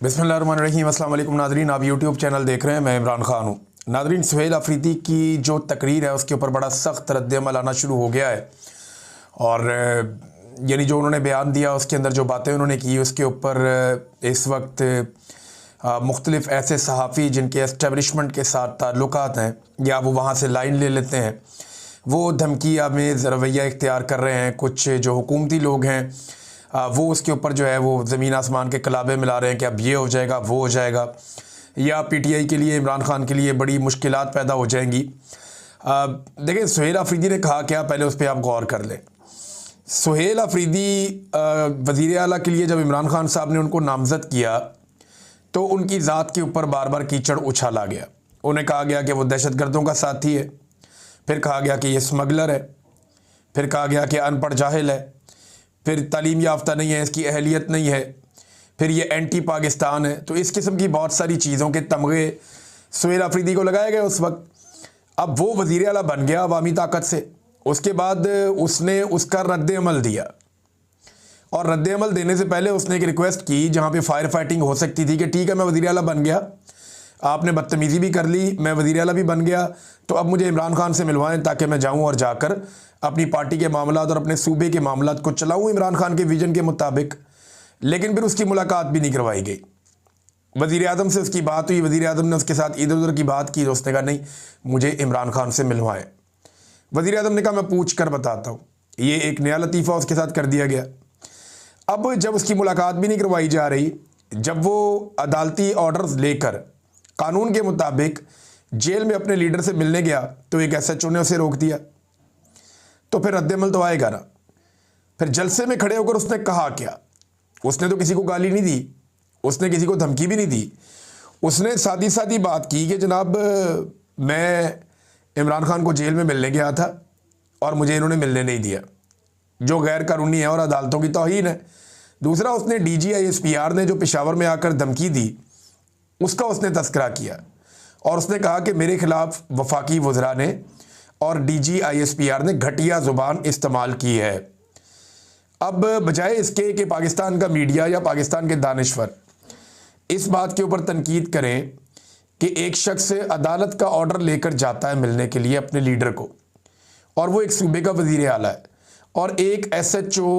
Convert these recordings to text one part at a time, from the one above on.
बिस्मिल्लाहिर्रहमानिर्रहीम। अस्सलाम वालेकुम नाज़रीन, आप यूट्यूब चैनल देख रहे हैं, मैं इमरान खान हूँ। नाज़रीन, सुहेल अफरीदी की जो तकरीर है उसके ऊपर बड़ा सख्त रद्द-ए-अमल आना शुरू हो गया है और यानी जो उन्होंने बयान दिया उसके अंदर जो बातें उन्होंने की उसके ऊपर इस वक्त मुख्तलिफ़ ऐसे सहाफ़ी जिनके एस्टेब्लिशमेंट के साथ ताल्लुकात हैं या वो वहाँ से लाइन ले लेते हैं, वो धमकी आमेज़ रवैया इख्तियार कर रहे हैं। कुछ जो हुकूमती लोग हैं वो उसके ऊपर जो है वो ज़मीन आसमान के कलाबे मिला रहे हैं कि अब ये हो जाएगा, वो हो जाएगा, या पीटीआई के लिए, इमरान खान के लिए बड़ी मुश्किलात पैदा हो जाएंगी। देखें, सुहेल अफरीदी ने कहा क्या, पहले उस पर आप गौर कर लें। सुहेल अफरीदी वज़ीर आला के लिए जब इमरान खान साहब ने उनको नामज़द किया तो उनकी ज़ात के ऊपर बार बार कीचड़ उछाला गया। उन्हें कहा गया कि वो दहशतगर्दों का साथी है, फिर कहा गया कि ये स्मगलर है, फिर कहा गया कि अनपढ़ जाहिल है, फिर तालीम याफ्ता नहीं है, इसकी अहलियत नहीं है, फिर ये एंटी पाकिस्तान है। तो इस किस्म की बहुत सारी चीज़ों के तमगे सुहेल अफरीदी को लगाए गए उस वक्त। अब वो वज़ीर आला बन गया अवामी ताकत से। उसके बाद उसने उसका रद्द-ए-अमल दिया और रद्द-ए-अमल देने से पहले उसने एक रिक्वेस्ट की जहाँ पे फायर फाइटिंग हो सकती थी कि ठीक है, मैं वज़ीर आला बन गया, आपने बदतमीज़ी भी कर ली, मैं वज़ीर आला भी बन गया, तो अब मुझे इमरान खान से मिलवाएं ताकि मैं जाऊं और जाकर अपनी पार्टी के मामलात और अपने सूबे के मामलात को चलाऊं इमरान खान के विजन के मुताबिक। लेकिन फिर उसकी मुलाकात भी नहीं करवाई गई। वज़ीर आज़म से उसकी बात हुई, वज़ीर आज़म ने उसके साथ इधर उधर की बात की, तो उसने कहा नहीं, मुझे इमरान खान से मिलवाएं। वज़ीर आज़म ने कहा मैं पूछ कर बताता हूँ। ये एक नया लतीफ़ा उसके साथ कर दिया गया। अब जब उसकी मुलाकात भी नहीं करवाई जा रही, जब वो अदालती ऑर्डर्स लेकर कानून के मुताबिक जेल में अपने लीडर से मिलने गया तो एक एसएचओ ने उसे रोक दिया, तो फिर रद्द-ए-अमल तो आएगा ना। फिर जलसे में खड़े होकर उसने कहा क्या? उसने तो किसी को गाली नहीं दी, उसने किसी को धमकी भी नहीं दी। उसने सादी सादी बात की कि जनाब, मैं इमरान खान को जेल में मिलने गया था और मुझे इन्होंने मिलने नहीं दिया, जो गैर कानूनी है और अदालतों की तौहीन है। दूसरा, उसने DG/ISPR ने जो पेशावर में आकर धमकी दी उसका उसने तस्करा किया और उसने कहा कि मेरे खिलाफ वफाकी वज़रा ने और DG/ISPR ने घटिया ज़ुबान इस्तेमाल की है। अब बजाय इसके कि पाकिस्तान का मीडिया या पाकिस्तान के दानिश्वर इस बात के ऊपर तनकीद करें कि एक शख्स अदालत का ऑर्डर लेकर जाता है मिलने के लिए अपने लीडर को, और वो एक सूबे का वज़ीर आला है, और एक SHO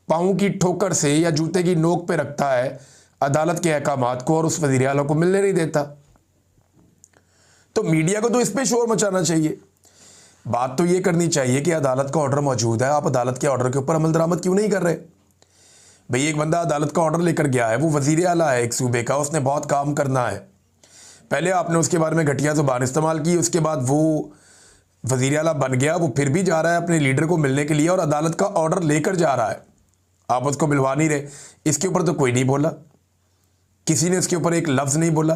पाँव की ठोकर से या जूते की नोक पे रखता है अदालत के अहकामात को और उस वज़ीर आला को मिलने नहीं देता, तो मीडिया को तो इस पे शोर मचाना चाहिए। बात तो ये करनी चाहिए कि अदालत का ऑर्डर मौजूद है, आप अदालत के ऑर्डर के ऊपर अमल दरामद क्यों नहीं कर रहे? भाई, एक बंदा अदालत का ऑर्डर लेकर गया है, वो वज़ीर आला है एक सूबे का, उसने बहुत काम करना है। पहले आपने उसके बारे में घटिया ज़ुबान इस्तेमाल की, उसके बाद वो वज़ीर आला बन गया, वो फिर भी जा रहा है अपने लीडर को मिलने के लिए और अदालत का ऑर्डर लेकर जा रहा है, आप उसको मिलवा नहीं रहे। इसके ऊपर तो कोई नहीं बोला, किसी ने इसके ऊपर एक लफ्ज़ नहीं बोला,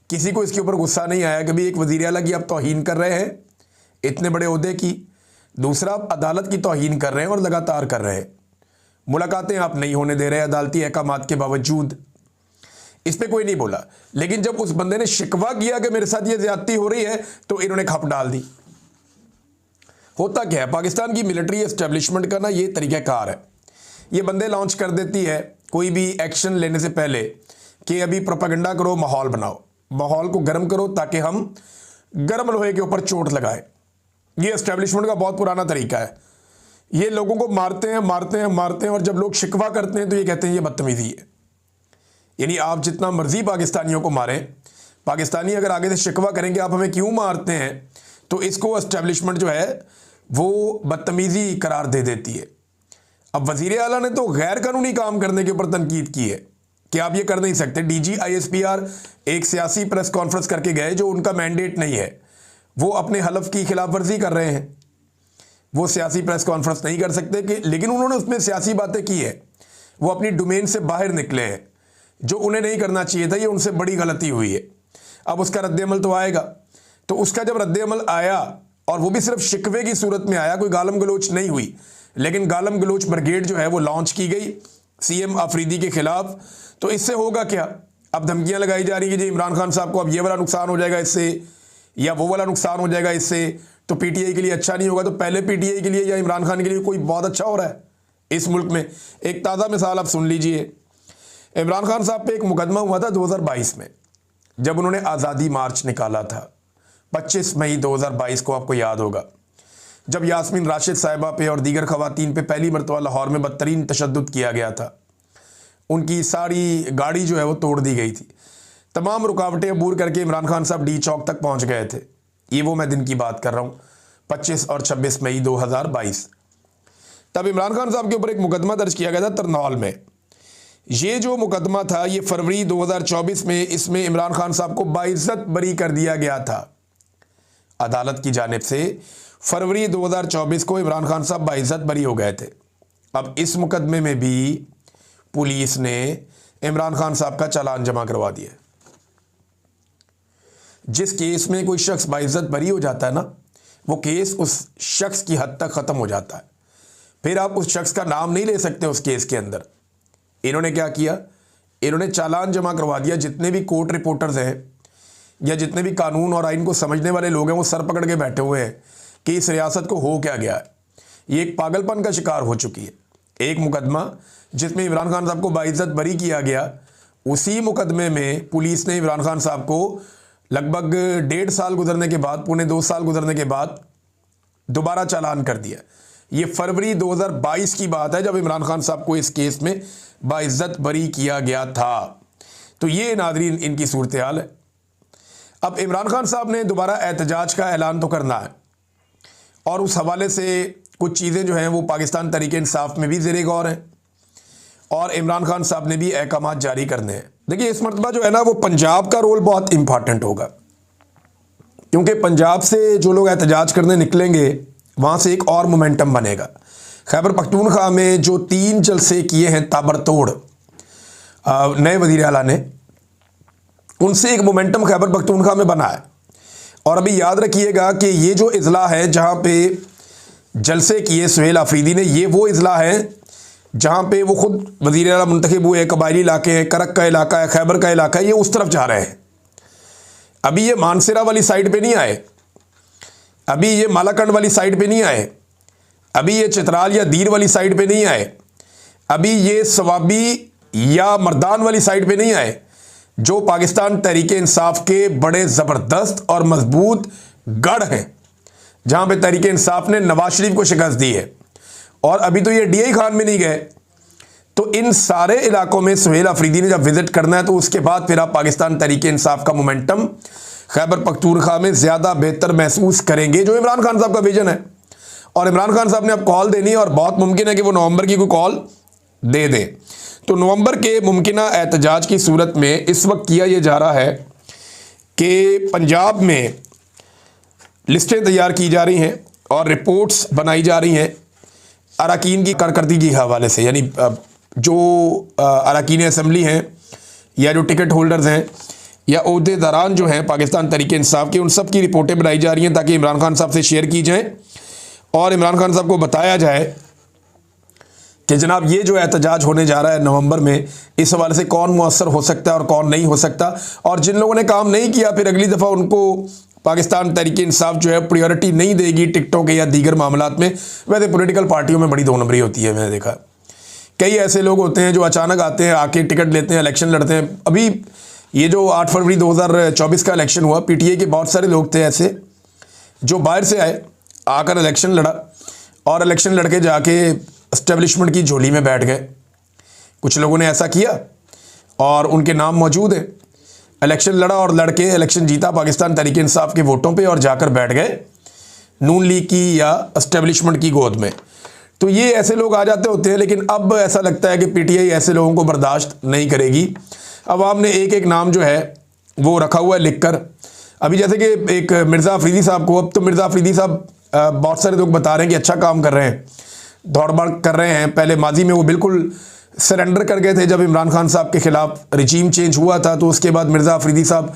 किसी को इसके ऊपर गुस्सा नहीं आया कि भाई एक वज़ीर आला की आप तौहीन कर रहे हैं इतने बड़े ओहदे की। दूसरा, आप अदालत की तौहीन कर रहे हैं और लगातार कर रहे हैं, मुलाकातें आप नहीं होने दे रहे अदालती अहकामात के बावजूद। इस पर कोई नहीं बोला। लेकिन जब उस बंदे ने शिकवा किया कि मेरे साथ ये ज़्यादती हो रही है, तो इन्होंने खप डाल दी। होता क्या है, पाकिस्तान की मिलिट्री एस्टेब्लिशमेंट का ना ये तरीक़ाकार है, ये बंदे लॉन्च कर देती है कोई भी एक्शन लेने से पहले कि अभी प्रोपेगेंडा करो, माहौल बनाओ, माहौल को गर्म करो ताकि हम गर्म लोहे के ऊपर चोट लगाएं। ये एस्टेब्लिशमेंट का बहुत पुराना तरीका है। ये लोगों को मारते हैं मारते हैं मारते हैं, और जब लोग शिकवा करते हैं तो ये कहते हैं ये बदतमीज़ी है। यानी आप जितना मर्जी पाकिस्तानियों को मारें, पाकिस्तानी अगर आगे से शिकवा करेंगे आप हमें क्यों मारते हैं, तो इसको एस्टेब्लिशमेंट जो है वो बदतमीज़ी करार दे देती है। अब वज़ीर आला ने तो गैर कानूनी काम करने के ऊपर तनकीद की है कि आप ये कर नहीं सकते। DG/ISPR एक सियासी प्रेस कॉन्फ्रेंस करके गए जो उनका मैंडेट नहीं है, वो अपने हलफ की खिलाफ वर्जी कर रहे हैं, वो सियासी प्रेस कॉन्फ्रेंस नहीं कर सकते कि, लेकिन उन्होंने उसमें सियासी बातें की है, वो अपनी डोमेन से बाहर निकले हैं, जो उन्हें नहीं करना चाहिए था, ये उनसे बड़ी गलती हुई है। अब उसका रद्द-ए-अमल तो आएगा, तो उसका जब रद्द-ए-अमल आया और वो भी सिर्फ शिकवे की सूरत में आया, कोई गालम गलोच नहीं हुई, लेकिन गालम गलोच ब्रिगेड जो है वो लॉन्च की गई CM अफरीदी के खिलाफ। तो इससे होगा क्या, अब धमकियां लगाई जा रही है कि जी इमरान खान साहब को अब ये वाला नुकसान हो जाएगा इससे, या वो वाला नुकसान हो जाएगा इससे, तो PTI के लिए अच्छा नहीं होगा। तो पहले PTI के लिए या इमरान खान के लिए कोई बहुत अच्छा हो रहा है इस मुल्क में? एक ताज़ा मिसाल आप सुन लीजिए इमरान खान साहब पे एक मुकदमा हुआ था 2022 में, जब उन्होंने आज़ादी मार्च निकाला था 25 मई 2022 को, आपको याद होगा, जब यास्मीन राशिद साहिबा पे और दीगर खवातीन पे पहली मरतबा लाहौर में बदतरीन तशद्दुद किया गया था। उनकी सारी गाड़ी जो है वो तोड़ दी गई थी। तमाम रुकावटें अबूर करके इमरान खान साहब डी चौक तक पहुंच गए थे। ये वो मैं दिन की बात कर रहा हूँ, 25 और 26 मई 2022। तब इमरान खान साहब के ऊपर एक मुकदमा दर्ज किया गया था तरनौल में। ये जो मुकदमा था ये फरवरी 2024 में, इसमें इमरान खान साहब को बाइज्जत बरी कर दिया गया था अदालत की जानिब से। फरवरी 2024 को इमरान खान साहब बाइज्जत बरी हो गए थे। अब इस मुकदमे में भी पुलिस ने इमरान खान साहब का चालान जमा करवा दिया। जिस केस में कोई शख्स बाइज्जत बरी हो जाता है ना, वो केस उस शख्स की हद तक ख़त्म हो जाता है। फिर आप उस शख्स का नाम नहीं ले सकते उस केस के अंदर। इन्होंने क्या किया, इन्होंने चालान जमा करवा दिया। जितने भी कोर्ट रिपोर्टर्स हैं या जितने भी कानून और आइन को समझने वाले लोग हैं, वो सर पकड़ के बैठे हुए हैं कि इस रियासत को हो क्या गया है। ये एक पागलपन का शिकार हो चुकी है। एक मुकदमा जिसमें इमरान खान साहब को बाइज्जत बरी किया गया, उसी मुकदमे में पुलिस ने इमरान खान साहब को लगभग 1.5 साल गुजरने के बाद, पौने 2 साल गुजरने के बाद दोबारा चालान कर दिया। ये फरवरी 2022 की बात है, जब इमरान खान साहब को इस केस में बाइज्जत बरी किया गया था। तो ये नाज़रीन इनकी सूरत हाल है। अब इमरान खान साहब ने दोबारा एहतजाज का ऐलान तो करना है, और उस हवाले से कुछ चीज़ें जो हैं वो पाकिस्तान तहरीक इंसाफ में भी ज़ेरे गौर हैं, और इमरान खान साहब ने भी अहकाम जारी करने हैं। देखिए, इस मरतबा जो है ना, वो पंजाब का रोल बहुत इंपॉर्टेंट होगा, क्योंकि पंजाब से जो लोग एहतजाज करने निकलेंगे वहाँ से एक और मोमेंटम बनेगा। खैबर पख्तूनख्वा में जो 3 जलसे किए हैं ताबड़तोड़ नए वज़ीर आला ने, उनसे एक मोमेंटम खैबर पख्तूनख्वा में बना है। और अभी याद रखिएगा कि ये जो इज़ला है जहाँ पे जलसे किए सुहेल आफरीदी ने, ये वो इज़ला है जहाँ पे वो खुद वज़ीर आला मुंतखब हुए। कबायली इलाके हैं, करक का इलाका है, खैबर का इलाका है, ये उस तरफ जा रहे हैं। अभी ये मानसरा वाली साइड पे नहीं आए, अभी ये मालाकंड वाली साइड पे नहीं आए, अभी ये चित्राल या दीर वाली साइड पे नहीं आए, अभी ये सवाबी या मर्दान वाली साइड पे नहीं आए, जो पाकिस्तान तहरीक इंसाफ के बड़े ज़बरदस्त और मजबूत गढ़ हैं, जहाँ पे तहरीक इंसाफ ने नवाज शरीफ को शिकस्त दी है। और अभी तो ये DI खान में नहीं गए। तो इन सारे इलाकों में सुहेल आफरीदी ने जब विजिट करना है, तो उसके बाद फिर आप पाकिस्तान तहरीक इंसाफ का मोमेंटम खैबर पख्तूनख्वा में ज़्यादा बेहतर महसूस करेंगे, जो इमरान खान साहब का विजन है। और इमरान खान साहब ने अब कॉल देनी है, और बहुत मुमकिन है कि वो नवंबर की कोई कॉल दे दें। तो नवंबर के मुमकिना एहतजाज की सूरत में इस वक्त किया ये जा रहा है कि पंजाब में लिस्टें तैयार की जा रही हैं और रिपोर्ट्स बनाई जा रही हैं अरकान की कारकर्दगी के हवाले से, यानी जो अरकान असम्बली हैं या जो टिकट होल्डर्स हैं या ओहदेदारान जो हैं पाकिस्तान तहरीक इंसाफ के, उन सब की रिपोर्टें बनाई जा रही हैं ताकि इमरान खान साहब से शेयर की जाएँ और इमरान खान साहब को बताया जाए कि जनाब ये जो एहतजाज होने जा रहा है नवंबर में, इस हवाले से कौन मुअस्सर हो सकता है और कौन नहीं हो सकता। और जिन लोगों ने काम नहीं किया, फिर अगली दफ़ा उनको पाकिस्तान तहरीक इंसाफ जो है प्रायोरिटी नहीं देगी टिकटों के या दीगर मामलात में। वैसे पॉलिटिकल पार्टियों में बड़ी दो नंबरी होती है। मैंने देखा कई ऐसे लोग होते हैं जो अचानक आते हैं, आके टिकट लेते हैं, इलेक्शन लड़ते हैं। अभी ये जो 8 फरवरी 2024 का इलेक्शन हुआ, PTI के बहुत सारे लोग थे ऐसे जो बाहर से आए, आकर इलेक्शन लड़ा और इलेक्शन लड़के जाके एस्टेब्लिशमेंट की झोली में बैठ गए। कुछ लोगों ने ऐसा किया और उनके नाम मौजूद है। इलेक्शन लड़ा और लड़के इलेक्शन जीता पाकिस्तान तहरीक इंसाफ के वोटों पे और जाकर बैठ गए नून लीग की या एस्टेब्लिशमेंट की गोद में। तो ये ऐसे लोग आ जाते होते हैं, लेकिन अब ऐसा लगता है कि PTI ऐसे लोगों को बर्दाश्त नहीं करेगी। अब आपने एक एक नाम जो है वो रखा हुआ है लिख कर। अभी जैसे कि एक मिर्ज़ा अफरीदी साहब को, अब तो मिर्ज़ा अफरीदी साहब बहुत सारे लोग बता रहे हैं कि अच्छा काम कर रहे हैं, दौड़ भाग कर रहे हैं। पहले माजी में वो बिल्कुल सरेंडर कर गए थे जब इमरान खान साहब के ख़िलाफ़ रिजीम चेंज हुआ था, तो उसके बाद मिर्ज़ा अफरीदी साहब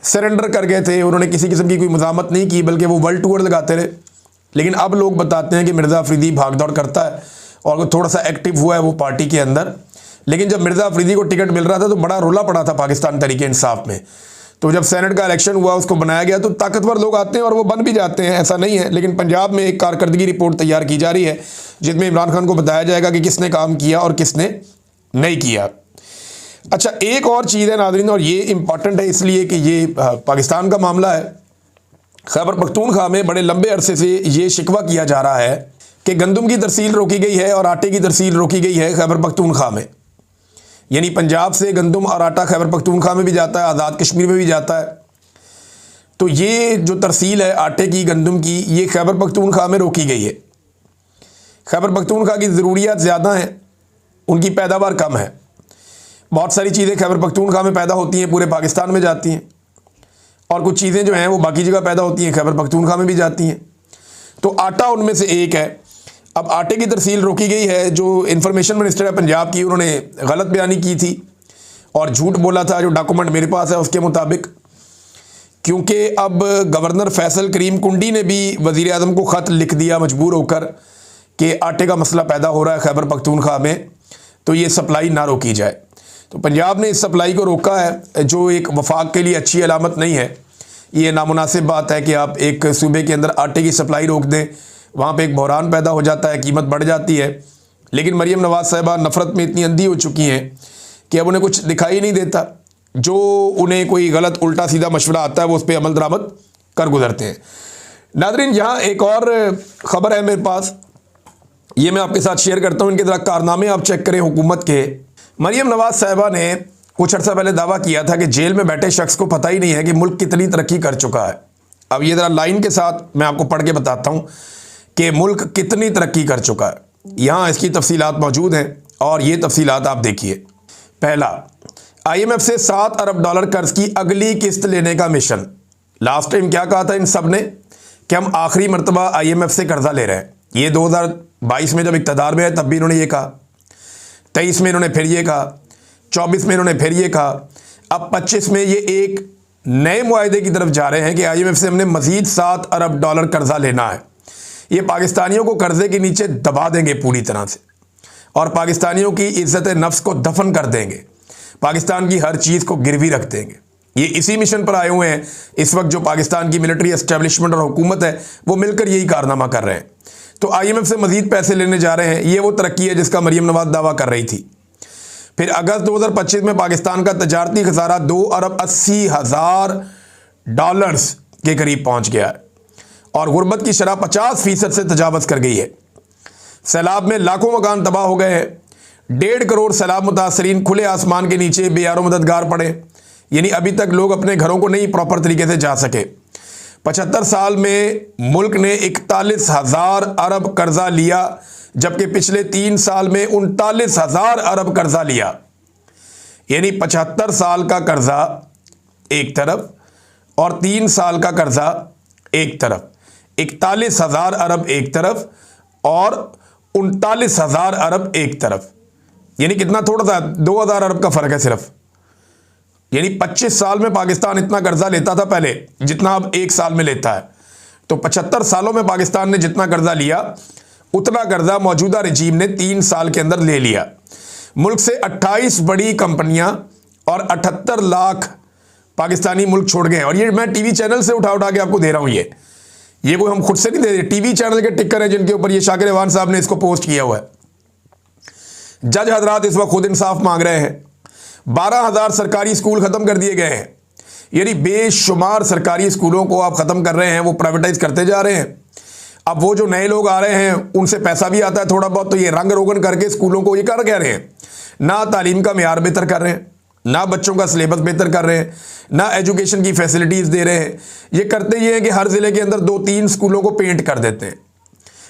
सरेंडर कर गए थे। उन्होंने किसी किस्म की कोई मज़ामत नहीं की, बल्कि वो वर्ल्ड टूर लगाते रहे। लेकिन अब लोग बताते हैं कि मिर्ज़ा अफरीदी भाग दौड़ करता है और वो थोड़ा सा एक्टिव हुआ है वो पार्टी के अंदर। लेकिन जब मिर्ज़ा अफरीदी को टिकट मिल रहा था तो बड़ा रोला पड़ा था पाकिस्तान तहरीक इंसाफ में। तो जब सेनेट का इलेक्शन हुआ, उसको बनाया गया, तो ताकतवर लोग आते हैं और वो बन भी जाते हैं, ऐसा नहीं है। लेकिन पंजाब में एक कारकर्दगी रिपोर्ट तैयार की जा रही है जिसमें इमरान खान को बताया जाएगा कि किसने काम किया और किसने नहीं किया। अच्छा, एक और चीज़ है नाज़रीन, और ये इम्पॉर्टेंट है इसलिए कि ये पाकिस्तान का मामला है। खैबर पख्तूनख्वा में बड़े लंबे अरसे से ये शिकवा किया जा रहा है कि गंदम की तरसील रोकी गई है और आटे की तरसील रोकी गई है खैबर पख्तूनख्वा में। यानी पंजाब से गंदम और आटा खैबर पख्तूनख्वा में भी जाता है, आज़ाद कश्मीर में भी जाता है। तो ये जो तरसील है आटे की, गंदम की, ये खैबर पख्तूनख्वा में रोकी गई है। खैबर पख्तूनख्वा की ज़रूरियात ज़्यादा हैं, उनकी पैदावार कम है। बहुत सारी चीज़ें खैबर पख्तूनख्वा में पैदा होती हैं, पूरे पाकिस्तान में जाती हैं, और कुछ चीज़ें जो हैं वो बाकी जगह पैदा होती हैं, खैबर पख्तूनख्वा में भी जाती हैं। तो आटा उनमें से एक है। अब आटे की तरसील रोकी गई है। जो इंफॉर्मेशन मिनिस्टर है पंजाब की, उन्होंने गलत बयानी की थी और झूठ बोला था, जो डॉक्यूमेंट मेरे पास है उसके मुताबिक। क्योंकि अब गवर्नर फैसल करीम कुंडी ने भी वज़ीर आज़म को ख़त लिख दिया मजबूर होकर कि आटे का मसला पैदा हो रहा है खैबर पख्तूनख्वा में, तो ये सप्लाई ना रोकी जाए। तो पंजाब ने इस सप्लाई को रोका है, जो एक वफाक के लिए अच्छी अलामत नहीं है। ये नामुनासिब बात है कि आप एक सूबे के अंदर आटे की सप्लाई रोक दें, वहाँ पे एक बहरान पैदा हो जाता है, कीमत बढ़ जाती है। लेकिन मरीम नवाज़ साहिबा नफ़रत में इतनी अंधी हो चुकी हैं कि अब उन्हें कुछ दिखाई नहीं देता। जो उन्हें कोई गलत उल्टा सीधा मशवरा आता है वो उस पर अमल दरामद कर गुजरते हैं। नाज़रीन, यहाँ एक और ख़बर है मेरे पास, ये मैं आपके साथ शेयर करता हूँ। इनके ज़रा कारनामे आप चेक करें हुकूमत के। मरीम नवाज़ साहिबा ने कुछ अर्सा पहले दावा किया था कि जेल में बैठे शख्स को पता ही नहीं है कि मुल्क कितनी तरक्की कर चुका है। अब ये ज़रा लाइन के साथ मैं आपको पढ़ के बताता हूँ कि मुल्क कितनी तरक्की कर चुका है। यहाँ इसकी तफसीलात मौजूद हैं और ये तफसीलात आप देखिए। पहला, IMF से $7 अरब कर्ज की अगली किस्त लेने का मिशन। लास्ट टाइम क्या कहा था इन सब ने कि हम आखिरी मरतबा IMF से कर्जा ले रहे हैं। ये 2022 में जब इक़्तिदार में है तब भी इन्होंने ये कहा, 23 में इन्होंने फिर ये कहा, 24 में इन्होंने फिर ये कहा, अब 25 में ये एक नए मुआहदे की तरफ जा रहे हैं कि IMF से हमने मज़ीद $7 अरब कर्जा लेना है। ये पाकिस्तानियों को कर्जे के नीचे दबा देंगे पूरी तरह से और पाकिस्तानियों की इज़्ज़त नफ्स को दफन कर देंगे, पाकिस्तान की हर चीज़ को गिरवी रख देंगे। ये इसी मिशन पर आए हुए हैं इस वक्त। जो पाकिस्तान की मिलिट्री एस्टेब्लिशमेंट और हुकूमत है वो मिलकर यही कारनामा कर रहे हैं। तो IMF से मज़ीद पैसे लेने जा रहे हैं। ये वो तरक्की है जिसका मरीम नवाज़ दावा कर रही थी। फिर अगस्त 2025 में पाकिस्तान का तजारती खसारा $2,80,000 के करीब पहुंच गया है और गुर्बत की शरह 50% से तजावज़ कर गई है। सैलाब में लाखों मकान तबाह हो गए हैं। 1.5 करोड़ सैलाब मुतासरीन खुले आसमान के नीचे बेयारो मददगार पड़े, यानी अभी तक लोग अपने घरों को नहीं प्रॉपर तरीके से जा सके। 75 साल में मुल्क ने 41,000 अरब कर्जा लिया, जबकि पिछले 3 साल में 39,000 अरब कर्जा लिया। यानी 75 साल का कर्जा एक तरफ और 3 साल का कर्जा एक तरफ, 41,000 अरब एक तरफ और 39,000 अरब एक तरफ। यानी कितना थोड़ा सा 2,000 अरब का फ़र्क है सिर्फ। यानी 25 साल में पाकिस्तान इतना कर्जा लेता था पहले जितना अब 1 साल में लेता है। तो 75 सालों में पाकिस्तान ने जितना कर्जा लिया उतना कर्जा मौजूदा रजीम ने 3 साल के अंदर ले लिया। मुल्क से 28 बड़ी कंपनियां और 78 लाख पाकिस्तानी मुल्क छोड़ गए हैं। और ये मैं टीवी चैनल से उठा उठा के आपको दे रहा हूं। ये कोई हम खुद से नहीं दे रहे, टीवी चैनल के टिकर हैं जिनके ऊपर ये शाकिर अवान साहब ने इसको पोस्ट किया हुआ है। जज हजरात इस वक्त खुद इंसाफ मांग रहे हैं। 12,000 सरकारी स्कूल ख़त्म कर दिए गए हैं। यानी बेशुमार सरकारी स्कूलों को आप ख़त्म कर रहे हैं, वो प्राइवेटाइज करते जा रहे हैं। अब वो जो नए लोग आ रहे हैं उनसे पैसा भी आता है थोड़ा बहुत, तो ये रंग रोगन करके स्कूलों को ये कर कह रहे हैं, ना तालीम का मेयार बेहतर कर रहे हैं, ना बच्चों का सिलेबस बेहतर कर रहे हैं, ना एजुकेशन की फैसिलिटीज़ दे रहे हैं। ये करते ये हैं कि हर ज़िले के अंदर 2-3 स्कूलों को पेंट कर देते हैं,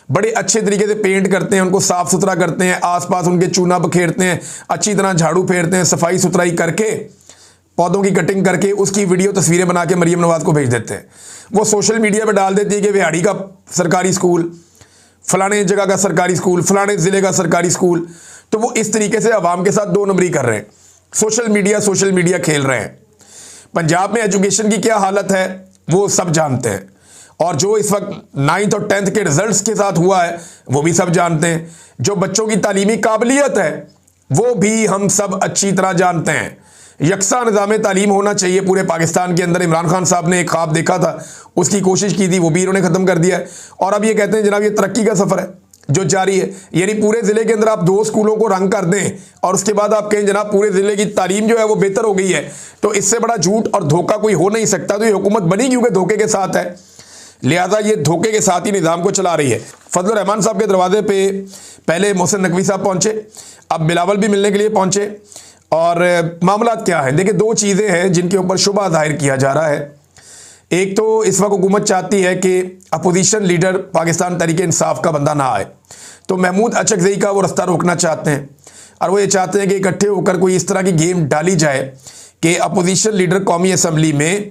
बड़े अच्छे तरीके से पेंट करते हैं, उनको साफ़ सुथरा करते हैं, आसपास उनके चूना बखेरते हैं, अच्छी तरह झाड़ू फेरते हैं, सफाई सुथराई करके पौधों की कटिंग करके उसकी वीडियो तस्वीरें बना के मरीम नवाज़ को भेज देते हैं। वो सोशल मीडिया पे डाल देती है कि विहाड़ी का सरकारी स्कूल, फलाने जगह का सरकारी स्कूल, फलाने ज़िले का सरकारी स्कूल। तो वो इस तरीके से आवाम के साथ 2 नंबरी कर रहे हैं, सोशल मीडिया खेल रहे हैं। पंजाब में एजुकेशन की क्या हालत है वो सब जानते हैं, और जो इस वक्त 9th और 10th के रिजल्ट्स के साथ हुआ है वो भी सब जानते हैं। जो बच्चों की तालीमी काबिलियत है वो भी हम सब अच्छी तरह जानते हैं। यकसा निज़ाम तालीम होना चाहिए पूरे पाकिस्तान के अंदर। इमरान खान साहब ने एक ख्वाब देखा था, उसकी कोशिश की थी, वो भी इन्होंने ख़त्म कर दिया है। और अब ये कहते हैं जनाब ये तरक्की का सफ़र है। जो जारी है। यानी पूरे ज़िले के अंदर आप 2 स्कूलों को रंग कर दें और उसके बाद आप कहें जनाब पूरे ज़िले की तालीम जो है वो बेहतर हो गई है, तो इससे बड़ा झूठ और धोखा कोई हो नहीं सकता। तो ये हुकूमत बनी क्योंकि धोखे के साथ है, लिहाजा ये धोखे के साथ ही निज़ाम को चला रही है। फजलुर रहमान साहब के दरवाजे पे पहले मोहसिन नकवी साहब पहुंचे, अब बिलावल भी मिलने के लिए पहुंचे। और मामला क्या है, देखिए 2 चीज़ें हैं जिनके ऊपर शुबा जाहिर किया जा रहा है। एक तो इस वक्त हुकूमत चाहती है कि अपोजिशन लीडर पाकिस्तान तहरीक इंसाफ का बंदा ना आए, तो महमूद अचकज़ई का वो रास्ता रोकना चाहते हैं और वो ये चाहते हैं कि इकट्ठे होकर कोई इस तरह की गेम डाली जाए कि अपोजिशन लीडर कौमी असम्बली में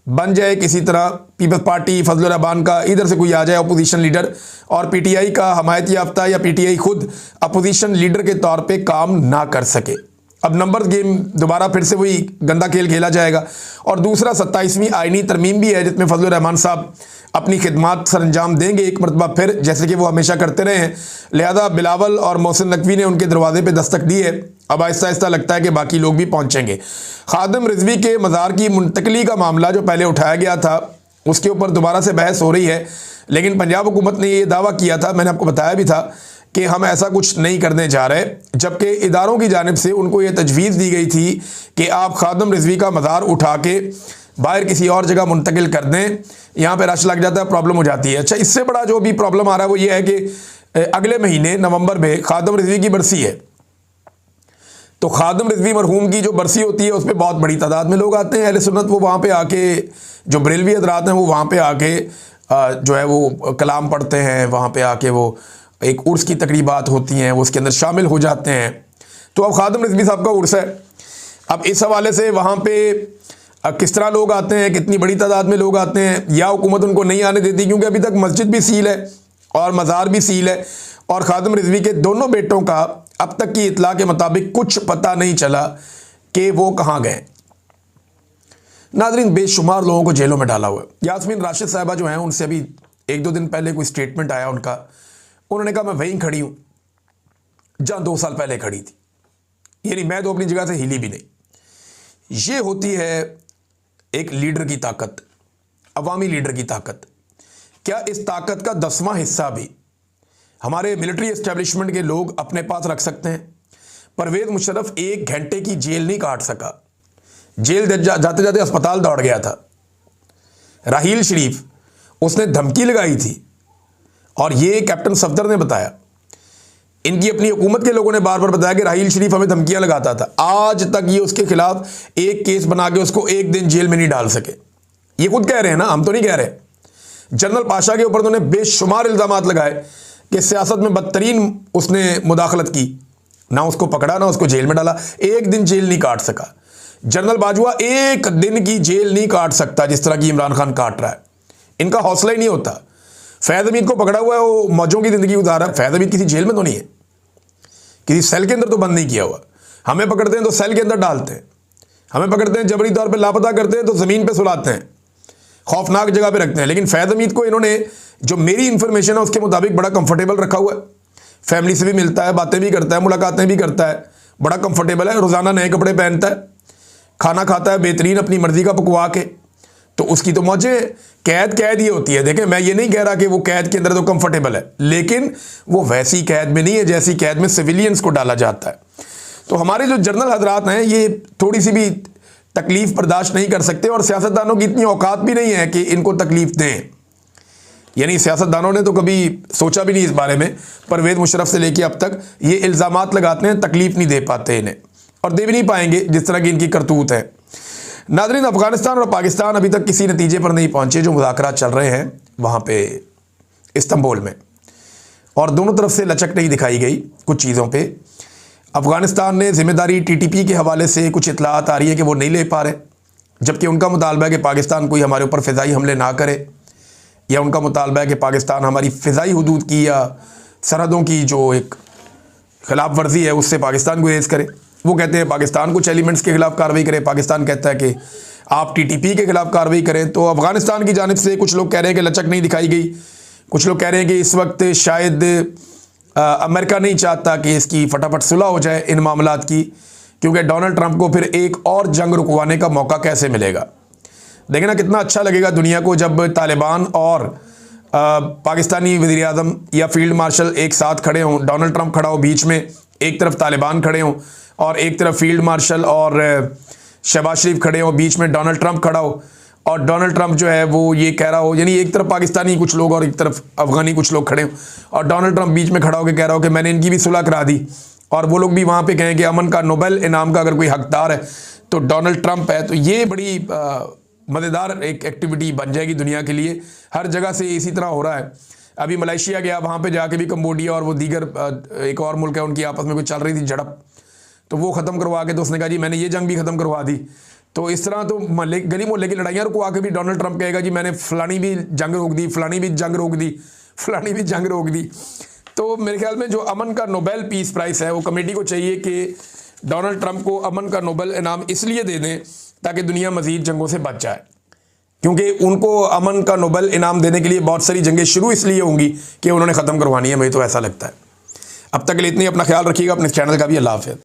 बन जाए किसी तरह पीपल्स पार्टी फजलुर रहमान का, इधर से कोई आ जाए अपोजिशन लीडर, और पीटीआई का हमायत याफ्ता या पीटीआई खुद अपोजिशन लीडर के तौर पे काम ना कर सके। अब नंबर गेम दोबारा फिर से वही गंदा खेल खेला जाएगा। और दूसरा 27वीं आईनी तरमीम भी है जिसमें फजलुर रहमान साहब अपनी खिदमात सर अंजाम देंगे एक मरतबा फिर, जैसे कि वो हमेशा करते रहे हैं। लिहाजा बिलावल और मोहसिन नकवी ने उनके दरवाजे पे दस्तक दी है, अब आहिस्ता आहिस्ता लगता है कि बाकी लोग भी पहुंचेंगे। खादिम रिजवी के मज़ार की मुंतकली का मामला जो पहले उठाया गया था उसके ऊपर दोबारा से बहस हो रही है, लेकिन पंजाब हुकूमत ने ये दावा किया था, मैंने आपको बताया भी था कि हम ऐसा कुछ नहीं करने जा रहे, जबकि इदारों की जानिब से उनको ये तजवीज़ दी गई थी कि आप खादिम रिजवी का मज़ार उठा के बाहर किसी और जगह मुंतकिल कर दें, यहाँ पे रश लग जाता है, प्रॉब्लम हो जाती है। अच्छा, इससे बड़ा जो भी प्रॉब्लम आ रहा है वो ये है कि अगले महीने नवंबर में खादिम रिजवी की बरसी है, तो खादिम रिजवी मरहूम की जो बरसी होती है उस पर बहुत बड़ी तादाद में लोग आते हैं। अहले सुन्नत वो वहाँ पे आके, जो बरेलवी हज़रात हैं वो वहाँ पे आके जो है वो कलाम पढ़ते हैं, वहाँ पे आके वो एक उर्स की तकरीबात होती हैं, वो उसके अंदर शामिल हो जाते हैं। तो अब खादिम रिजवी साहब का उर्स है, अब इस हवाले से वहाँ पे किस तरह लोग आते हैं, कितनी बड़ी तादाद में लोग आते हैं, या हुकूमत उनको नहीं आने देती क्योंकि अभी तक मस्जिद भी सील है और मज़ार भी सील है, और खादिम रिजवी के दोनों बेटों का अब तक की इतला के मुताबिक कुछ पता नहीं चला कि वो कहाँ गए। नाज़रीन, बेशुमार लोगों को जेलों में डाला हुआ है। यास्मीन राशिद साहिबा जो हैं उनसे अभी 1-2 दिन पहले कोई स्टेटमेंट आया उनका, उन्होंने कहा मैं वहीं खड़ी हूँ जहाँ 2 साल पहले खड़ी थी, यानी मैं तो अपनी जगह से हिली भी नहीं। ये होती है एक लीडर की ताकत, अवामी लीडर की ताकत। क्या इस ताकत का 10वां हिस्सा भी हमारे मिलिट्री एस्टेब्लिशमेंट के लोग अपने पास रख सकते हैं? परवेज़ मुशर्रफ 1 घंटे की जेल नहीं काट सका, जेल जाते जाते अस्पताल दौड़ गया था। राहील शरीफ, उसने धमकी लगाई थी और ये कैप्टन सफदर ने बताया, इनकी अपनी हुकूमत के लोगों ने बार बार बताया कि राहील शरीफ हमें धमकियां लगाता था। आज तक ये उसके खिलाफ एक केस बना के उसको 1 दिन जेल में नहीं डाल सके। ये खुद कह रहे हैं ना, हम तो नहीं कह रहे। जनरल पाशा के ऊपर उन्होंने बेशुमार इल्ज़ामात लगाए कि सियासत में बदतरीन उसने मुदाखलत की, ना उसको पकड़ा ना उसको जेल में डाला, 1 दिन जेल नहीं काट सका। जनरल बाजवा 1 दिन की जेल नहीं काट सकता जिस तरह की इमरान खान काट रहा है, इनका हौसला ही नहीं होता। फैज़ हमीद को पकड़ा हुआ है, वो मौजों की ज़िंदगी गुजार रहा है। फैज़ हमीद किसी जेल में तो नहीं है, किसी सेल के अंदर तो बंद नहीं किया हुआ। हमें पकड़ते हैं तो सेल के अंदर डालते हैं, हमें पकड़ते हैं जबरी तौर पे लापता करते हैं तो ज़मीन पे सुलाते हैं, खौफनाक जगह पे रखते हैं। लेकिन फैज़ हमीद को इन्होंने, जो मेरी इन्फॉर्मेशन है उसके मुताबिक, बड़ा कंफर्टेबल रखा हुआ है, फैमिली से भी मिलता है, बातें भी करता है, मुलाकातें भी करता है, बड़ा कंफर्टेबल है, रोज़ाना नए कपड़े पहनता है, खाना खाता है बेहतरीन अपनी मर्ज़ी का पकवा के, तो उसकी तो मौजें। कैद ही होती है। देखें, मैं ये नहीं कह रहा कि वो कैद के अंदर तो कंफर्टेबल है, लेकिन वो वैसी कैद में नहीं है जैसी कैद में सिविलियंस को डाला जाता है। तो हमारे जो जनरल हजरात हैं ये थोड़ी सी भी तकलीफ़ बर्दाश्त नहीं कर सकते, और सियासतदानों की इतनी औकात भी नहीं है कि इनको तकलीफ़ दें। यानी सियासतदानों ने तो कभी सोचा भी नहीं इस बारे में। परवेज़ मुशर्रफ से लेके अब तक ये इल्ज़ामात लगाते हैं, तकलीफ़ नहीं दे पाते इन्हें, और दे भी नहीं पाएंगे जिस तरह की इनकी करतूत है। नाज़रीन, अफ़गानिस्तान और पाकिस्तान अभी तक किसी नतीजे पर नहीं पहुँचे जो मुज़ाकरात चल रहे हैं वहाँ पे इस्तांबुल में, और दोनों तरफ से लचक नहीं दिखाई गई कुछ चीज़ों पे। अफ़गानिस्तान ने ज़िम्मेदारी TTP के हवाले से कुछ इतलात आ रही है कि वो नहीं ले पा रहे, जबकि उनका मुतालबा है कि पाकिस्तान कोई हमारे ऊपर फ़िज़ाई हमले ना करे, या उनका मुतालबा है कि पाकिस्तान हमारी फ़िज़ाई हुदूद की या सरहदों की जो एक खिलाफ वर्जी है उससे पाकिस्तान को रेज़ करे। वो कहते हैं पाकिस्तान कुछ एलिमेंट्स के खिलाफ कार्रवाई करे, पाकिस्तान कहता है कि आप TTP के खिलाफ कार्रवाई करें। तो अफ़गानिस्तान की जानिब से कुछ लोग कह रहे हैं कि लचक नहीं दिखाई गई, कुछ लोग कह रहे हैं कि इस वक्त शायद अमेरिका नहीं चाहता कि इसकी फटाफट सुलह हो जाए इन मामलात की, क्योंकि डोनाल्ड ट्रंप को फिर एक और जंग रुकवाने का मौका कैसे मिलेगा। देखें ना, कितना अच्छा लगेगा दुनिया को जब तालिबान और पाकिस्तानी वज़ीर आज़म या फील्ड मार्शल एक साथ खड़े हों, डोनाल्ड ट्रंप खड़ा हो बीच में, एक तरफ तालिबान खड़े हों और एक तरफ फील्ड मार्शल और शहबाज शरीफ खड़े हों, बीच में डोनाल्ड ट्रंप खड़ा हो और डोनाल्ड ट्रंप जो है वो ये कह रहा हो, यानी एक तरफ पाकिस्तानी कुछ लोग और एक तरफ अफगानी कुछ लोग खड़े हों और डोनाल्ड ट्रंप बीच में खड़ा होकर कह रहा हो कि मैंने इनकी भी सुलह करा दी और वो लोग भी वहाँ पे कहें कि अमन का नोबेल इनाम का अगर कोई हकदार है तो डोनाल्ड ट्रंप है। तो ये बड़ी मज़ेदार एक एक्टिविटी बन जाएगी दुनिया के लिए। हर जगह से इसी तरह हो रहा है। अभी मलेशिया गया, वहाँ पे जाके भी कंबोडिया और वो दीगर एक और मुल्क है, उनकी आपस में कोई चल रही थी झड़प, तो वो ख़त्म करवा के तो उसने कहा जी मैंने ये जंग भी ख़त्म करवा दी। तो इस तरह तो गली मोहल्ले की लड़ाइयाँ रुकवा के भी डोनाल्ड ट्रंप कहेगा जी मैंने फलानी भी जंग रोक दी, फलानी भी जंग रोक दी, फलानी भी जंग रोक दी। तो मेरे ख्याल में जो अमन का नोबेल पीस प्राइज़ है वो कमेटी को चाहिए कि डोनाल्ड ट्रंप को अमन का नोबेल इनाम इसलिए दे दें ताकि दुनिया मज़ीद जंगों से बच जाए, क्योंकि उनको अमन का नोबेल इनाम देने के लिए बहुत सारी जंगें शुरू इसलिए होंगी कि उन्होंने ख़त्म करवानी है। मुझे तो ऐसा लगता है। अब तक के लिए इतनी, अपना ख्याल रखिएगा, अपने चैनल का भी। अल्लाह हाफ़िज़।